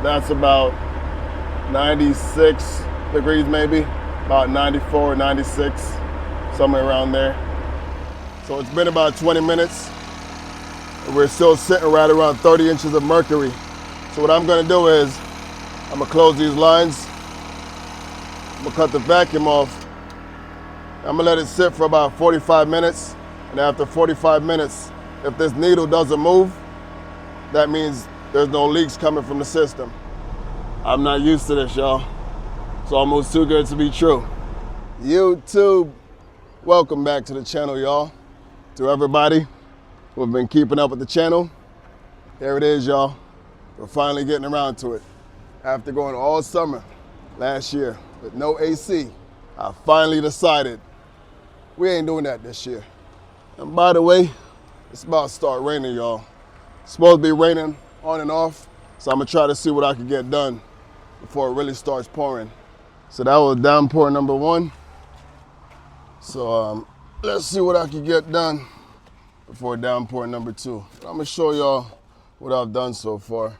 That's about 96 degrees maybe, about 94, 96, somewhere around there. So it's been about 20 minutes. And we're still sitting right around 30 inches of mercury. So what I'm gonna do is, I'm gonna close these lines. I'm gonna cut the vacuum off. I'm gonna let it sit for about 45 minutes. And after 45 minutes, if this needle doesn't move, that means there's no leaks coming from the system. I'm not used to this, y'all. It's almost too good to be true. YouTube, welcome back to the channel, y'all. To everybody who have been keeping up with the channel, here it is, y'all. We're finally getting around to it. After going all summer last year with no AC, I finally decided we ain't doing that this year. And by the way, it's about to start raining, y'all. It's supposed to be raining on and off, so I'm gonna try to see what I can get done before it really starts pouring. So that was downpour number one. So let's see what I can get done before downpour number two. I'm gonna show y'all what I've done so far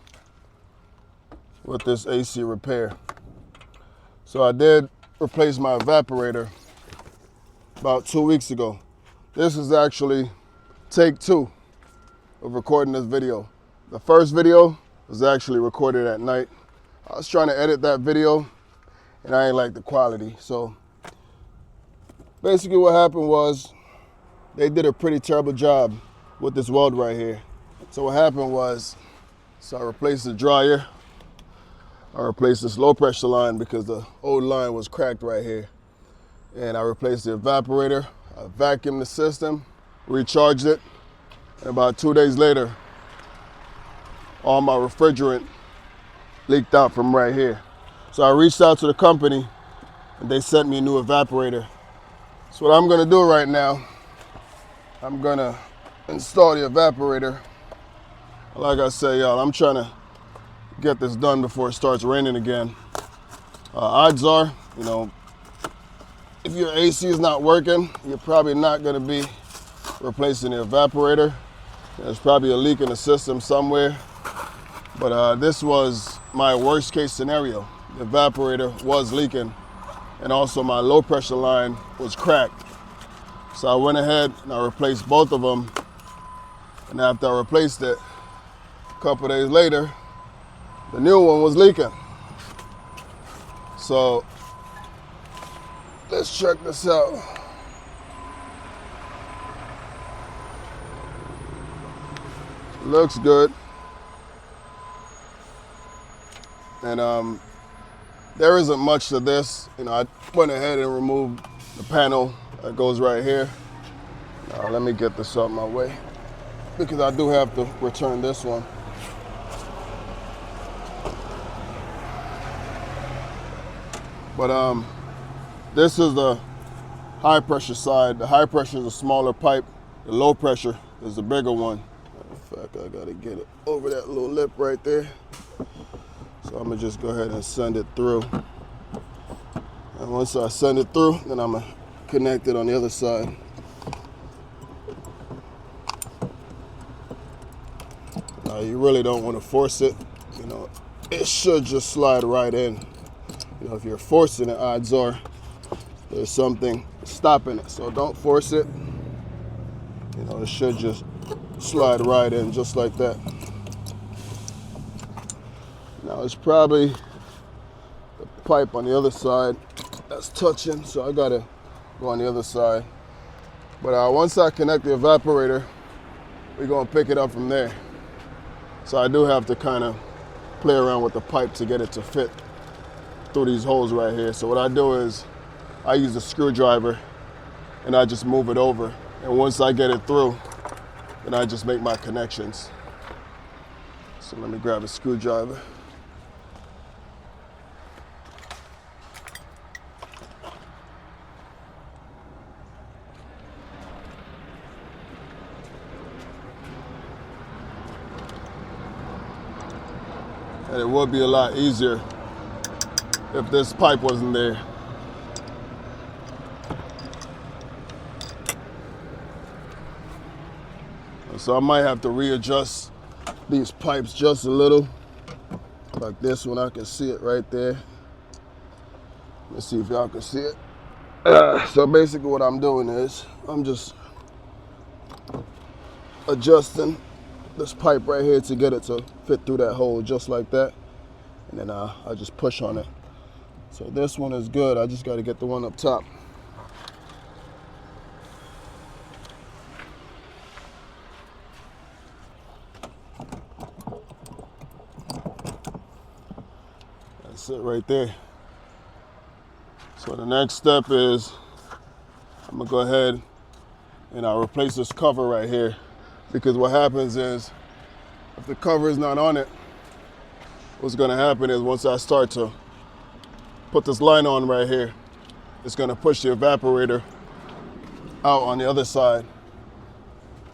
with this AC repair. So I did replace my evaporator about 2 weeks ago. This is actually take two of recording this video. The first video was actually recorded at night. I was trying to edit that video and I ain't like the quality. So basically what happened was they did a pretty terrible job with this weld right here. So what happened was, I replaced the dryer. I replaced this low pressure line because the old line was cracked right here. And I replaced the evaporator. I vacuumed the system, recharged it, and about 2 days later, all my refrigerant leaked out from right here. So I reached out to the company and they sent me a new evaporator. So what I'm gonna do right now, I'm gonna install the evaporator. Like I said, y'all, I'm trying to get this done before it starts raining again. Odds are, you know, if your AC is not working, you're probably not gonna be replacing the evaporator. There's probably a leak in the system somewhere. But this was my worst case scenario. The evaporator was leaking and also my low pressure line was cracked. So I went ahead and I replaced both of them. And after I replaced it, a couple days later, the new one was leaking. So let's check this out. Looks good. And there isn't much to this. You know, I went ahead and removed the panel that goes right here. Now let me get this out of my way because I do have to return this one. But this is the high pressure side. The high pressure is a smaller pipe. The low pressure is the bigger one. In fact, I gotta get it over that little lip right there. So I'm gonna just go ahead and send it through. And once I send it through, then I'm gonna connect it on the other side. Now you really don't want to force it. You know, it should just slide right in. You know, if you're forcing it, odds are there's something stopping it. So don't force it. You know, it should just slide right in just like that. Now it's probably the pipe on the other side that's touching, so I gotta go on the other side. But once I connect the evaporator, we're gonna pick it up from there. So I do have to kind of play around with the pipe to get it to fit through these holes right here. So what I do is I use a screwdriver and I just move it over. And once I get it through, then I just make my connections. So let me grab a screwdriver. And it would be a lot easier if this pipe wasn't there. So I might have to readjust these pipes just a little. Like this one, I can see it right there. Let's see if y'all can see it. So basically what I'm doing is I'm just adjusting this pipe right here to get it to fit through that hole just like that. And then I just push on it. So this one is good. I just got to get the one up top. That's it right there. So the next step is I'm gonna go ahead and I'll replace this cover right here, because what happens is if the cover is not on it, what's gonna happen is once I start to put this line on right here, it's gonna push the evaporator out on the other side.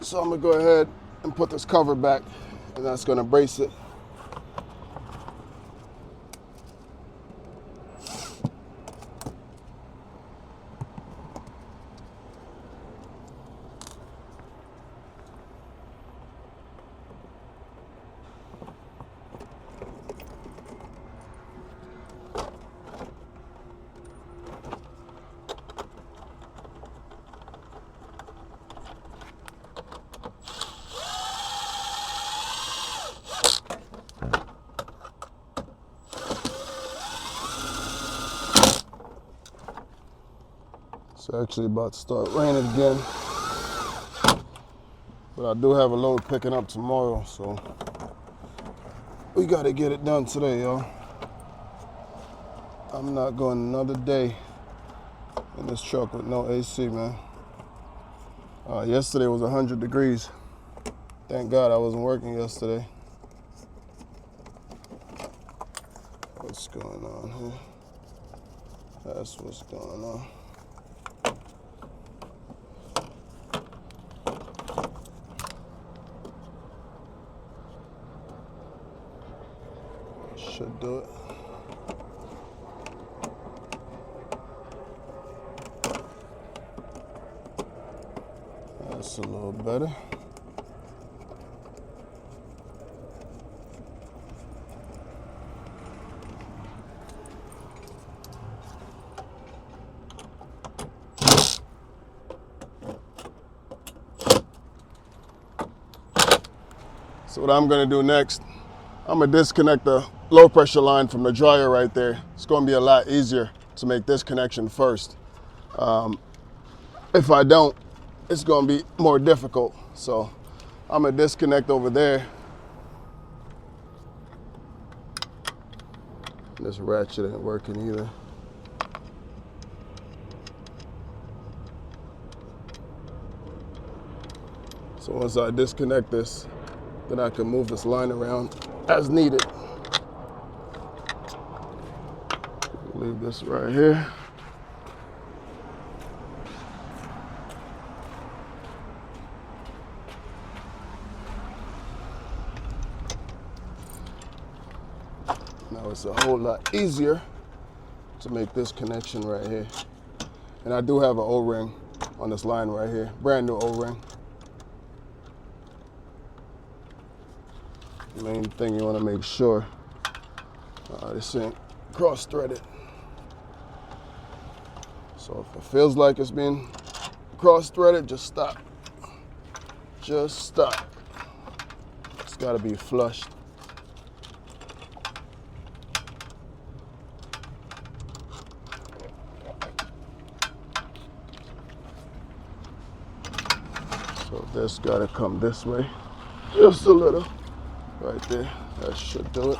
So I'm gonna go ahead and put this cover back, and that's gonna brace it. It's actually about to start raining again, but I do have a load picking up tomorrow, so we gotta get it done today, y'all. I'm not going another day in this truck with no AC, man. Yesterday was 100 degrees. Thank God I wasn't working yesterday. What's going on here? That's what's going on. Should do it. That's a little better. So what I'm gonna do next, I'm gonna disconnect the low pressure line from the dryer right there. It's gonna be a lot easier to make this connection first. If I don't, it's gonna be more difficult. So I'm gonna disconnect over there. This ratchet ain't working either. So once I disconnect this, then I can move this line around as needed. Leave this right here. Now it's a whole lot easier to make this connection right here. And I do have an O-ring on this line right here, brand new O-ring. The main thing you want to make sure this ain't cross-threaded. So if it feels like it's being cross-threaded, just stop. Just stop. It's got to be flushed. So this got to come this way, just a little. Right there, that should do it.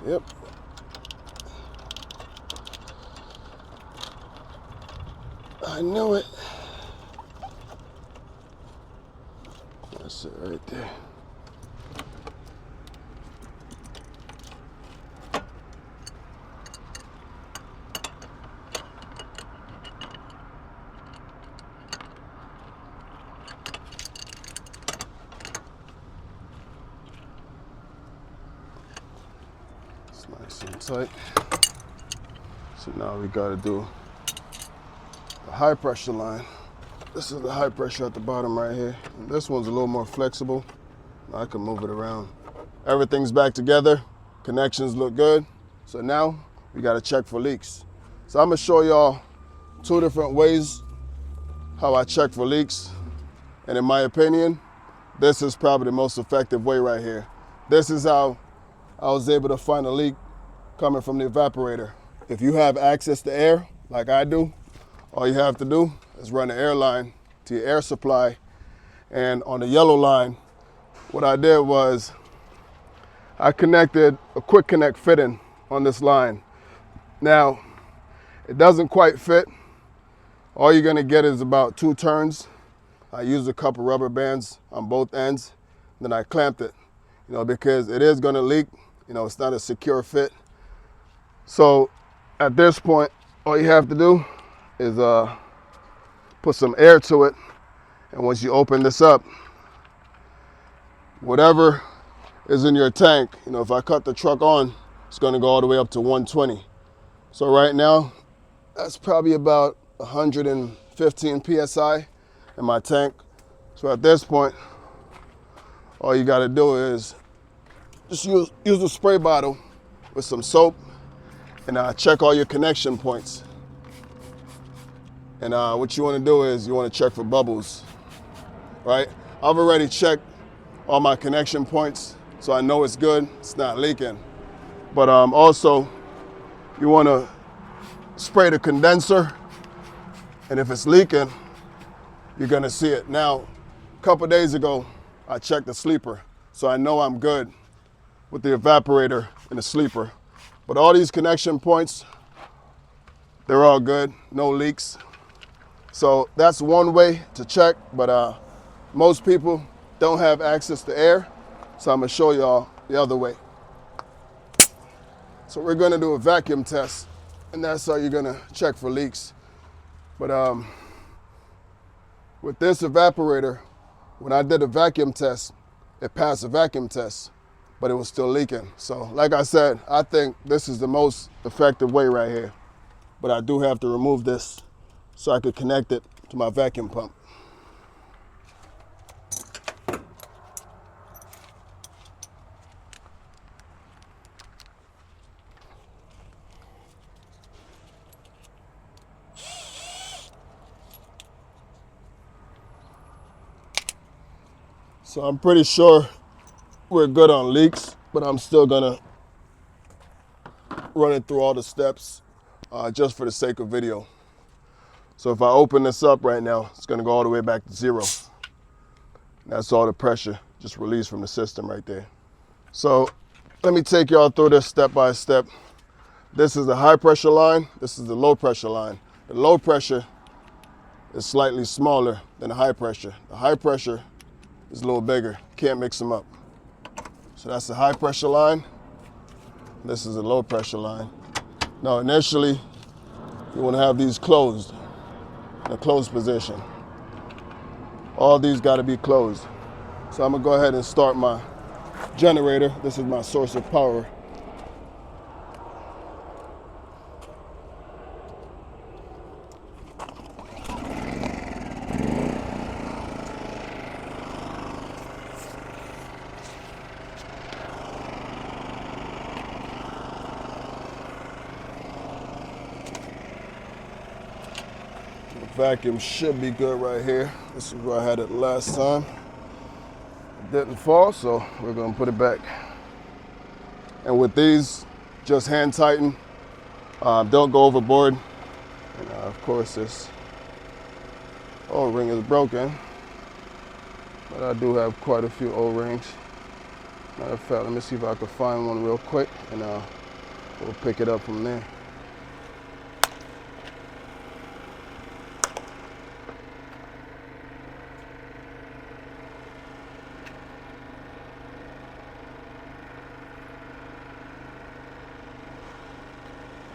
Yep. I knew it. That's it right there. Nice and tight. So now we got to do the high pressure line. This is the high pressure at the bottom right here. And this one's a little more flexible. I can move it around Everything's back together. Connections look good. So now we got to check for leaks. So I'm going to show y'all 2 different ways how I check for leaks. And in my opinion, this is probably the most effective way right here. This is how I was able to find a leak coming from the evaporator. If you have access to air, like I do, all you have to do is run the air line to your air supply. And on the yellow line, what I did was I connected a quick connect fitting on this line. Now, it doesn't quite fit. All you're gonna get is about 2 turns. I used a couple rubber bands on both ends, then I clamped it, because it is gonna leak. It's not a secure fit. So at this point, all you have to do is put some air to it. And once you open this up, whatever is in your tank, if I cut the truck on, it's gonna go all the way up to 120. So right now, that's probably about 115 PSI in my tank. So at this point, all you gotta do is just use a spray bottle with some soap and check all your connection points. And what you wanna do is you wanna check for bubbles, right? I've already checked all my connection points, so I know it's good, it's not leaking. But also, you wanna spray the condenser, and if it's leaking, you're gonna see it. Now, a couple days ago, I checked the sleeper, so I know I'm good with the evaporator and the sleeper. But all these connection points, they're all good, no leaks. So that's one way to check, but most people don't have access to air, so I'm gonna show y'all the other way. So we're gonna do a vacuum test, and that's how you're gonna check for leaks. But with this evaporator, when I did a vacuum test, it passed the vacuum test, but it was still leaking. So like I said, I think this is the most effective way right here. But I do have to remove this so I could connect it to my vacuum pump. So I'm pretty sure we're good on leaks, but I'm still gonna run it through all the steps just for the sake of video. So if I open this up right now, it's gonna go all the way back to 0. That's all the pressure just released from the system right there. So let me take y'all through this step by step. This is the high pressure line, this is the low pressure line. The low pressure is slightly smaller than the high pressure. The high pressure is a little bigger, can't mix them up. So that's the high pressure line. This is the low pressure line. Now initially, you wanna have these closed, in a closed position. All these gotta be closed. So I'm gonna go ahead and start my generator. This is my source of power. Vacuum should be good right here. This is where I had it last time. It didn't fall, so we're gonna put it back. And with these, just hand tighten. Don't go overboard. And of course this O-ring is broken, but I do have quite a few O-rings. Matter of fact, let me see if I can find one real quick, and we'll pick it up from there.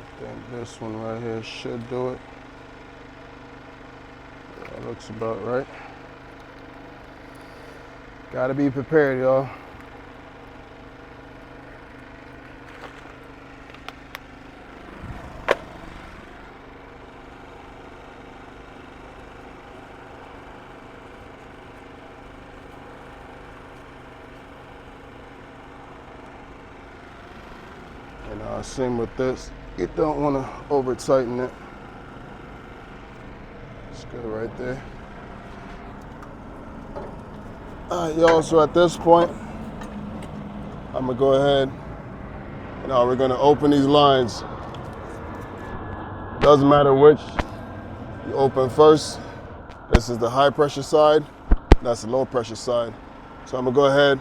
I think this one right here should do it. That looks about right. Gotta be prepared, y'all. And same with this. You don't want to over tighten it. It's good right there. All right, y'all, so at this point, I'm gonna go ahead and we're gonna open these lines. Doesn't matter which you open first. This is the high pressure side, that's the low pressure side. So I'm gonna go ahead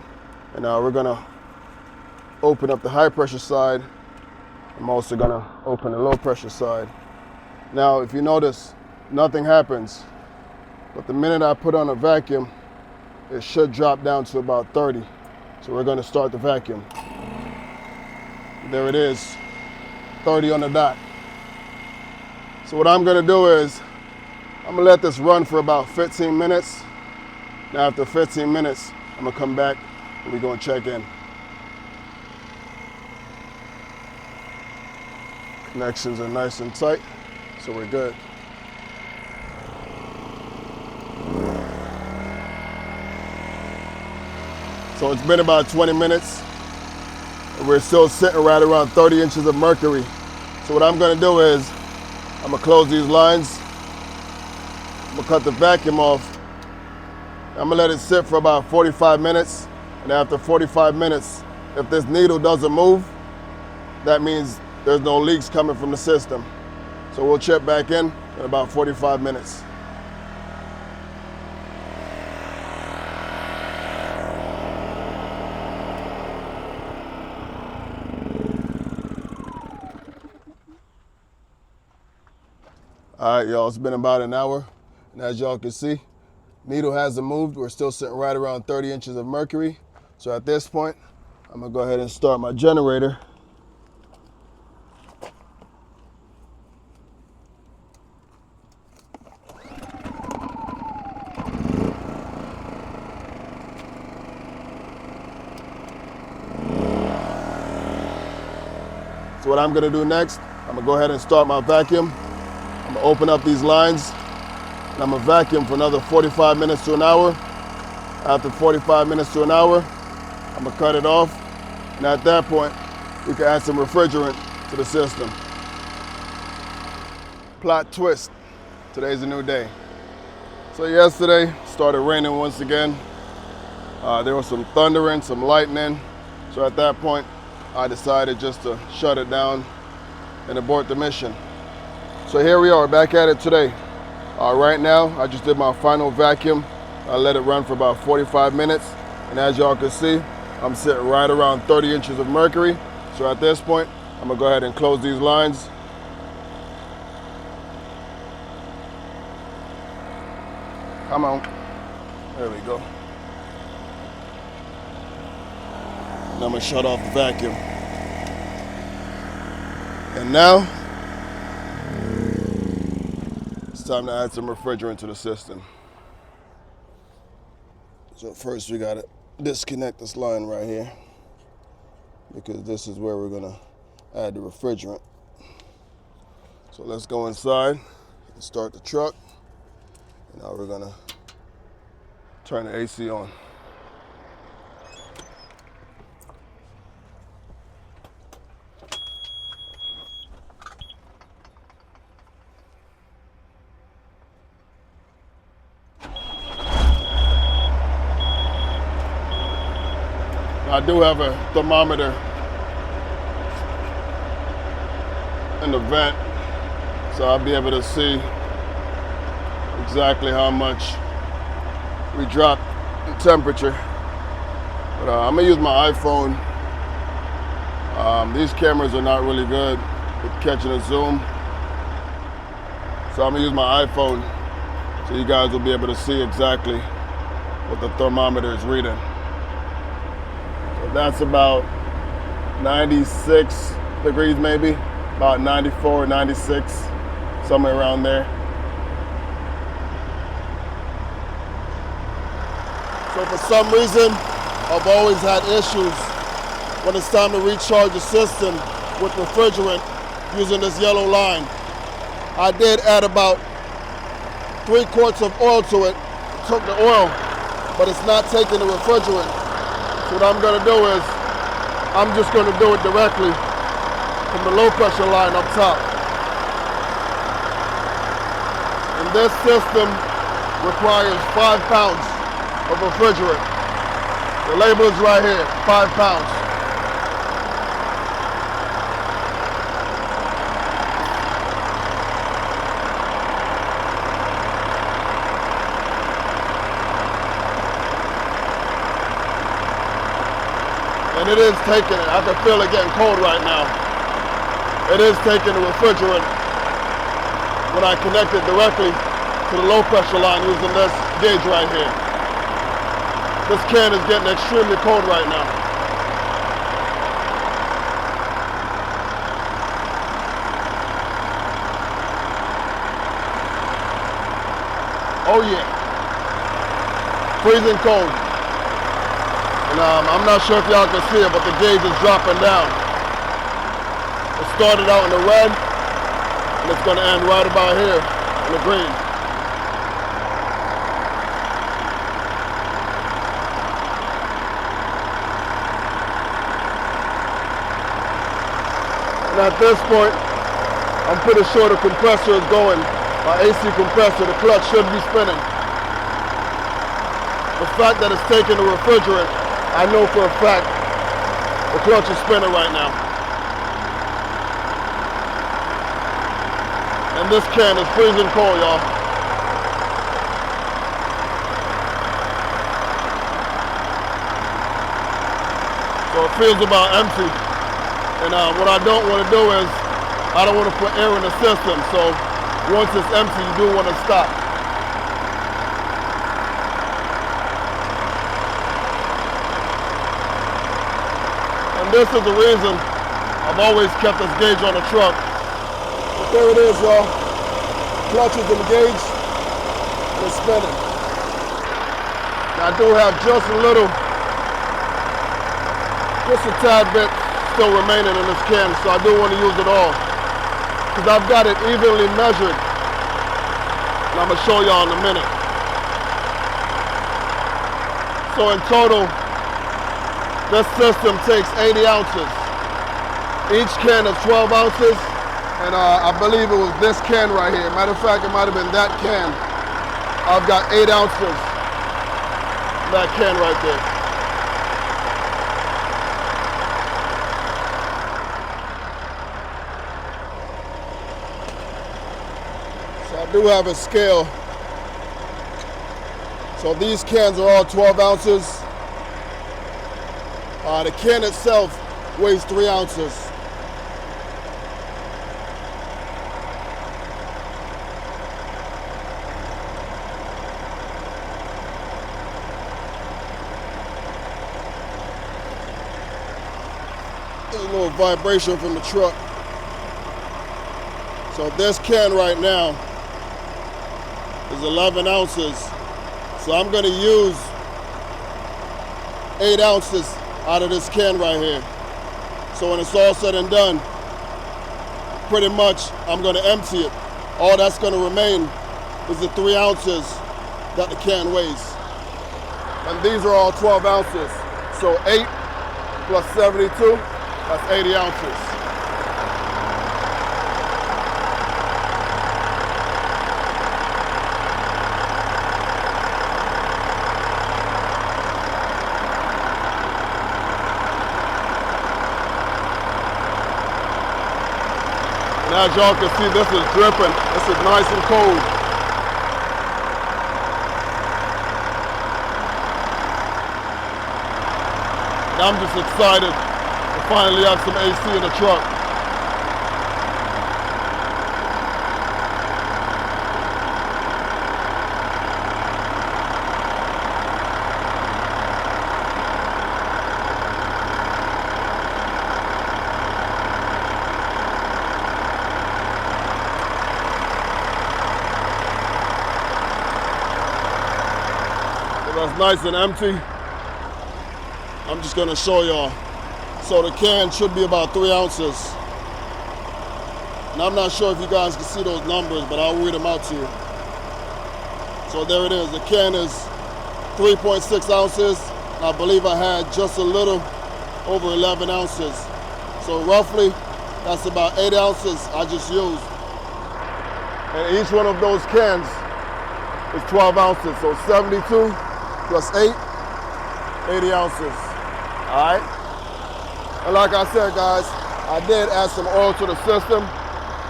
and we're gonna open up the high pressure side. I'm also gonna open the low pressure side. Now, if you notice, nothing happens. But the minute I put on a vacuum, it should drop down to about 30. So we're gonna start the vacuum. There it is, 30 on the dot. So what I'm gonna do is, I'm gonna let this run for about 15 minutes. Now after 15 minutes, I'm gonna come back and we're gonna check in. Connections are nice and tight, so we're good. So it's been about 20 minutes, and we're still sitting right around 30 inches of mercury. So what I'm gonna do is, I'm gonna close these lines, I'm gonna cut the vacuum off, I'm gonna let it sit for about 45 minutes, and after 45 minutes, if this needle doesn't move, that means there's no leaks coming from the system. So we'll check back in about 45 minutes. All right, y'all, it's been about an hour, and as y'all can see, needle hasn't moved. We're still sitting right around 30 inches of mercury. So at this point, I'm gonna go ahead and start my generator. So what I'm gonna do next, I'm gonna go ahead and start my vacuum. I'm gonna open up these lines, and I'm gonna vacuum for another 45 minutes to an hour. After 45 minutes to an hour, I'm gonna cut it off, and at that point, we can add some refrigerant to the system. Plot twist, today's a new day. So yesterday, started raining once again. There was some thundering, some lightning. So at that point, I decided just to shut it down and abort the mission. So here we are, back at it today. Right now, I just did my final vacuum. I let it run for about 45 minutes. And as y'all can see, I'm sitting right around 30 inches of mercury. So at this point, I'm gonna go ahead and close these lines. Come on, there we go. And I'm gonna shut off the vacuum. And now, it's time to add some refrigerant to the system. So first we gotta disconnect this line right here, because this is where we're gonna add the refrigerant. So let's go inside and start the truck. And now we're gonna turn the AC on. I do have a thermometer in the vent, so I'll be able to see exactly how much we dropped in temperature. But I'm gonna use my iPhone. These cameras are not really good with catching a zoom, so I'm gonna use my iPhone so you guys will be able to see exactly what the thermometer is reading. So that's about 96 degrees maybe, about 94, 96, somewhere around there. So for some reason, I've always had issues when it's time to recharge the system with refrigerant using this yellow line. I did add about 3 quarts of oil to it, took the oil, but it's not taking the refrigerant. So what I'm gonna do is, I'm just gonna do it directly from the low pressure line up top. And this system requires 5 pounds of refrigerant. The label is right here, 5 pounds. And it is taking it. I can feel it getting cold right now. It is taking the refrigerant when I connect it directly to the low pressure line using this gauge right here. This can is getting extremely cold right now. Oh yeah, freezing cold. And I'm not sure if y'all can see it, but the gauge is dropping down. It started out in the red, and it's gonna end right about here in the green. And at this point, I'm pretty sure the compressor is going. My AC compressor, the clutch should be spinning. The fact that it's taking the refrigerant, I know for a fact the clutch is spinning right now. And this can is freezing cold, y'all. So it feels about empty. And what I don't want to do is, I don't want to put air in the system. So once it's empty, you do want to stop. And this is the reason I've always kept this gauge on the truck. But there it is, y'all. Clutch is engaged and it's spinning. Now I do have just a tad bit still remaining in this can, so I do want to use it all. Because I've got it evenly measured. And I'm going to show y'all in a minute. So in total, this system takes 80 ounces. Each can is 12 ounces, and I believe it was this can right here. Matter of fact, it might have been that can. I've got 8 ounces in that can right there. So I do have a scale. So these cans are all 12 ounces. The can itself weighs 3 ounces. There's a little vibration from the truck. So this can right now is 11 ounces. So I'm going to use 8 ounces out of this can right here. So when it's all said and done, pretty much I'm going to empty it. All that's going to remain is the 3 ounces that the can weighs. And these are all 12 ounces. So 8 plus 72, that's 80 ounces. And as y'all can see, this is dripping. This is nice and cold. And I'm just excited to finally have some AC in the truck. That's nice and empty. I'm just gonna show y'all. So the can should be about 3 ounces. And I'm not sure if you guys can see those numbers, but I'll read them out to you. So there it is. The can is 3.6 ounces. I believe I had just a little over 11 ounces. So roughly, That's about 8 ounces I just used. And each one of those cans is 12 ounces. So 72 plus 8, 80 ounces. All right? And like I said, guys, I did add some oil to the system.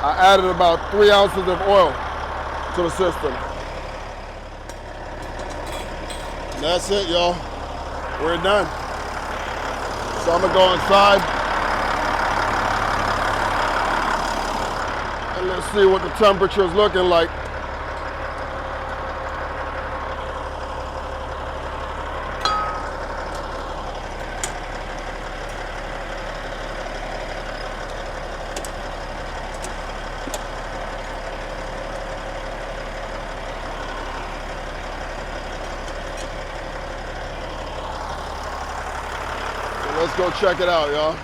I added about 3 ounces of oil to the system. And that's it, y'all. We're done. So I'm gonna go inside and let's see what the temperature is looking like. Let's go check it out, y'all.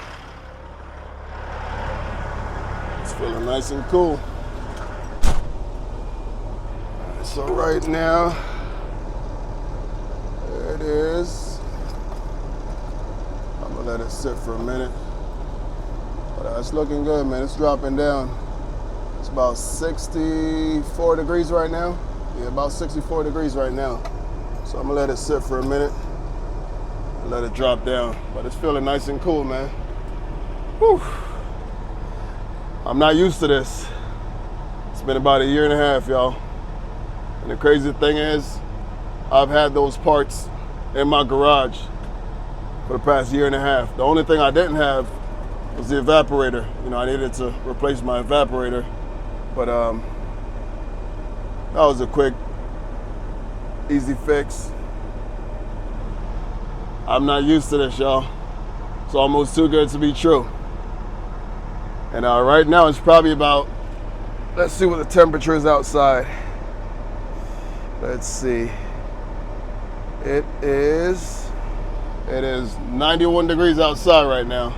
It's feeling nice and cool. So right now, there it is. I'm gonna let it sit for a minute. But it's looking good, man. It's dropping down. It's about 64 degrees right now. Yeah, about 64 degrees right now. So I'm gonna let it sit for a minute. Let it drop down, but it's feeling nice and cool, man. Whew. I'm not used to this. It's been about 1.5 years, y'all. And the crazy thing is, I've had those parts in my garage for the past 1.5 years. The only thing I didn't have was the evaporator. You know, I needed to replace my evaporator, but that was a quick, easy fix. I'm not used to this, y'all. It's almost too good to be true. And right now it's probably about, let's see what the temperature is outside. Let's see. It is 91 degrees outside right now.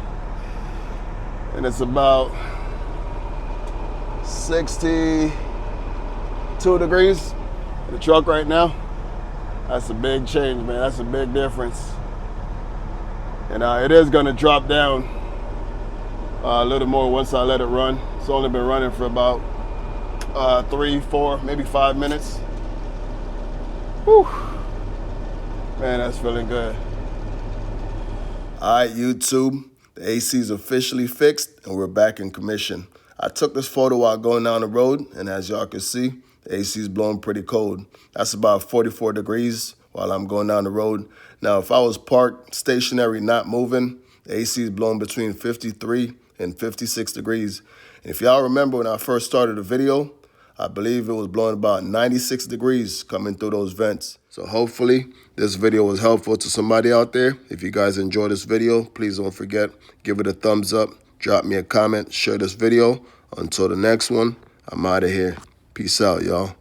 And it's about 62 degrees in the truck right now. That's a big change, man. That's a big difference. And it is gonna drop down a little more once I let it run. It's only been running for about 3, 4, maybe 5 minutes. Whew. Man, that's feeling good. All right, YouTube, the AC is officially fixed and we're back in commission. I took this photo while going down the road, and as y'all can see, the AC is blowing pretty cold. That's about 44 degrees while I'm going down the road. Now, if I was parked stationary, not moving, the AC is blowing between 53 and 56 degrees. And if y'all remember when I first started the video, I believe it was blowing about 96 degrees coming through those vents. So hopefully this video was helpful to somebody out there. If you guys enjoyed this video, please don't forget, give it a thumbs up, drop me a comment, share this video. Until the next one, I'm out of here. Peace out, y'all.